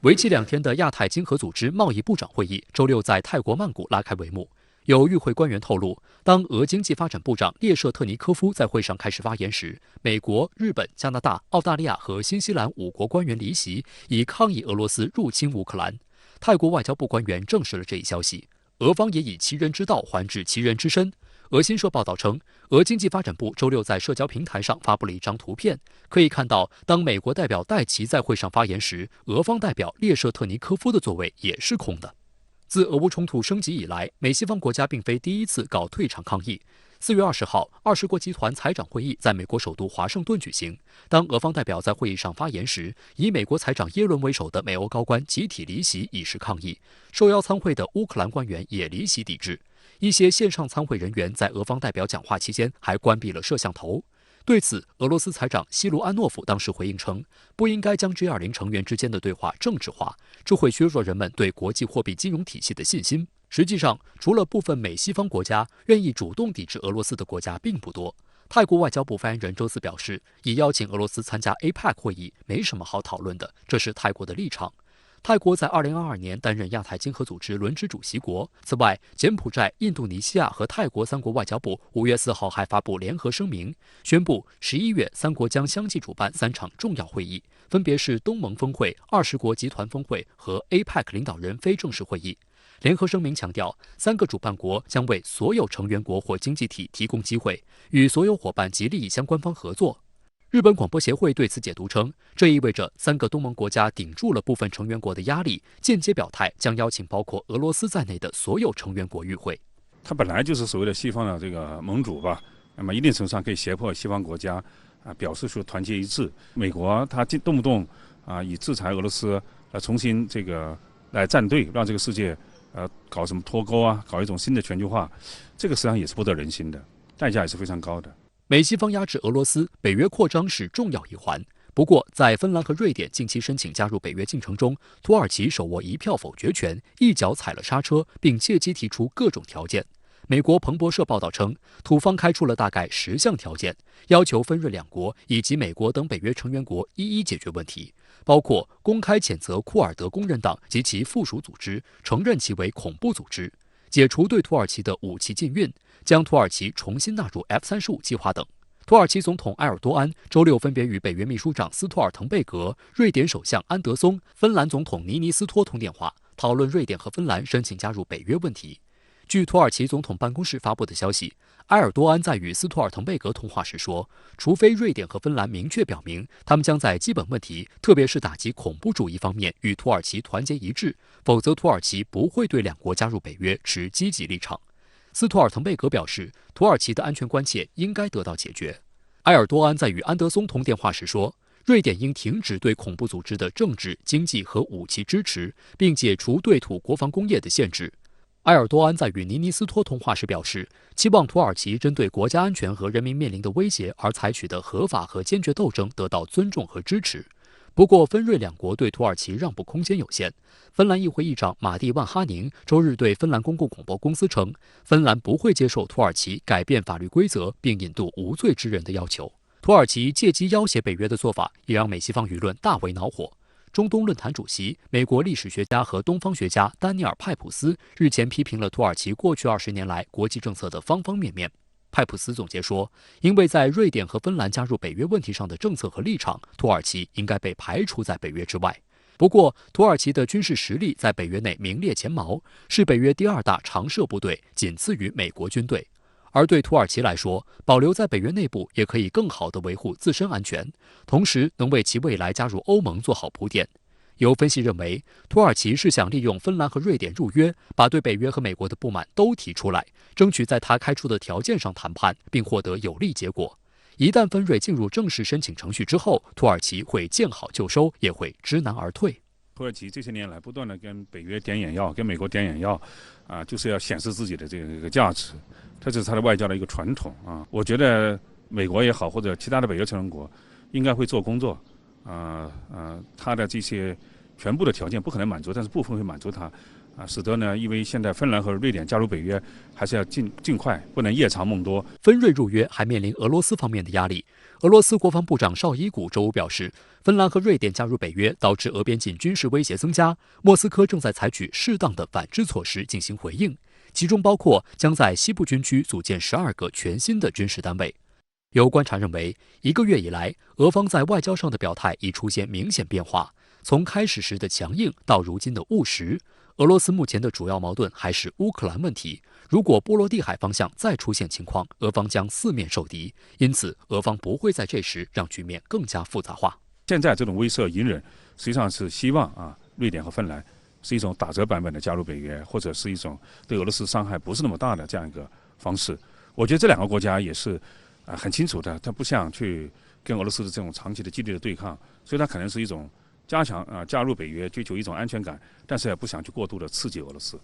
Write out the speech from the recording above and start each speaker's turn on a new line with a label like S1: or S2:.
S1: 为期2天的亚太经合组织贸易部长会议周六在泰国曼谷拉开帷幕。有与会官员透露，当俄经济发展部长列舍特尼科夫在会上开始发言时，美国、日本、加拿大、澳大利亚和新西兰5国官员离席，以抗议俄罗斯入侵乌克兰。泰国外交部官员证实了这一消息，俄方也以其人之道还治其人之身。俄新社报道称，俄经济发展部周六在社交平台上发布了一张图片，可以看到，当美国代表戴奇在会上发言时，俄方代表列舍特尼科夫的座位也是空的。自俄乌冲突升级以来，美西方国家并非第一次搞退场抗议。4月20号，20国集团财长会议在美国首都华盛顿举行。当俄方代表在会议上发言时，以美国财长耶伦为首的美欧高官集体离席以示抗议。受邀参会的乌克兰官员也离席抵制。一些线上参会人员在俄方代表讲话期间还关闭了摄像头。对此，俄罗斯财长西卢安诺夫当时回应称，不应该将 G20 成员之间的对话政治化，这会削弱人们对国际货币金融体系的信心。实际上，除了部分美西方国家，愿意主动抵制俄罗斯的国家并不多。泰国外交部发言人周四表示，已邀请俄罗斯参加 APEC 会议，没什么好讨论的，这是泰国的立场。泰国在2022年担任亚太经合组织轮值主席国。此外，柬埔寨、印度尼西亚和泰国3国外交部5月4号还发布联合声明，宣布11月3国将相继主办3场重要会议，分别是东盟峰会、20国集团峰会和 APEC 领导人非正式会议。联合声明强调，3个主办国将为所有成员国或经济体提供机会，与所有伙伴及利益相关方合作。日本广播协会对此解读称，这意味着3个东盟国家顶住了部分成员国的压力，间接表态将邀请包括俄罗斯在内的所有成员国与会。
S2: 它本来就是所谓的西方的这个盟主吧，那么一定程度上可以胁迫西方国家表示出团结一致。美国它动不动以制裁俄罗斯重新来站队，让这个世界搞什么脱钩搞一种新的全球化，这个实际上也是不得人心的，代价也是非常高的。
S1: 美西方压制俄罗斯，北约扩张是重要一环。不过，在芬兰和瑞典近期申请加入北约进程中，土耳其手握1票否决权，一脚踩了刹车，并借机提出各种条件。美国彭博社报道称，土方开出了大概10项条件，要求芬瑞2国以及美国等北约成员国一一解决问题，包括公开谴责库尔德工人党及其附属组织，承认其为恐怖组织，解除对土耳其的武器禁运，将土耳其重新纳入 F-35计划等。土耳其总统埃尔多安周六分别与北约秘书长斯托尔滕贝格、瑞典首相安德松、芬兰总统尼尼斯托通电话，讨论瑞典和芬兰申请加入北约问题。据土耳其总统办公室发布的消息，埃尔多安在与斯托尔滕贝格通话时说，除非瑞典和芬兰明确表明他们将在基本问题，特别是打击恐怖主义方面与土耳其团结一致，否则土耳其不会对2国加入北约持积极立场。斯托尔滕贝格表示，土耳其的安全关切应该得到解决。埃尔多安在与安德松通电话时说，瑞典应停止对恐怖组织的政治、经济和武器支持，并解除对土国防工业的限制。埃尔多安在与尼尼斯托通话时表示，期望土耳其针对国家安全和人民面临的威胁而采取的合法和坚决斗争得到尊重和支持。不过，芬瑞2国对土耳其让步空间有限。芬兰议会议长马蒂万哈宁周日对芬兰公共广播公司称，芬兰不会接受土耳其改变法律规则并引渡无罪之人的要求。土耳其借机要挟北约的做法也让美西方舆论大为恼火。中东论坛主席、美国历史学家和东方学家丹尼尔·派普斯日前批评了土耳其过去20年来国际政策的方方面面。派普斯总结说，因为在瑞典和芬兰加入北约问题上的政策和立场，土耳其应该被排除在北约之外。不过，土耳其的军事实力在北约内名列前茅，是北约第2大常设部队，仅次于美国军队。而对土耳其来说，保留在北约内部也可以更好地维护自身安全，同时能为其未来加入欧盟做好铺垫。有分析认为，土耳其是想利用芬兰和瑞典入约，把对北约和美国的不满都提出来，争取在他开出的条件上谈判，并获得有利结果。一旦芬瑞进入正式申请程序之后，土耳其会见好就收，也会知难而退。
S2: 土耳其这些年来不断地跟北约点眼药，跟美国点眼药，就是要显示自己的这个价值，这是他的外交的一个传统啊。我觉得美国也好，或者其他的北约成员国，应该会做工作。他的这些全部的条件不可能满足，但是部分会满足他。使得呢，因为现在芬兰和瑞典加入北约，还是要尽快，不能夜长梦多。
S1: 芬瑞入约还面临俄罗斯方面的压力。俄罗斯国防部长绍伊古周五表示，芬兰和瑞典加入北约导致俄边境军事威胁增加，莫斯科正在采取适当的反制措施进行回应，其中包括将在西部军区组建12个全新的军事单位。有观察认为，1个月以来，俄方在外交上的表态已出现明显变化，从开始时的强硬到如今的务实。俄罗斯目前的主要矛盾还是乌克兰问题，如果波罗的海方向再出现情况，俄方将四面受敌，因此俄方不会在这时让局面更加复杂化。
S2: 现在这种威慑隐忍，实际上是希望瑞典和芬兰是一种打折版本的加入北约，或者是一种对俄罗斯伤害不是那么大的这样一个方式。我觉得这2个国家也是很清楚的，它不想去跟俄罗斯的这种长期的激烈的对抗，所以它可能是一种加入北约，追求一种安全感，但是也不想去过度的刺激俄罗斯。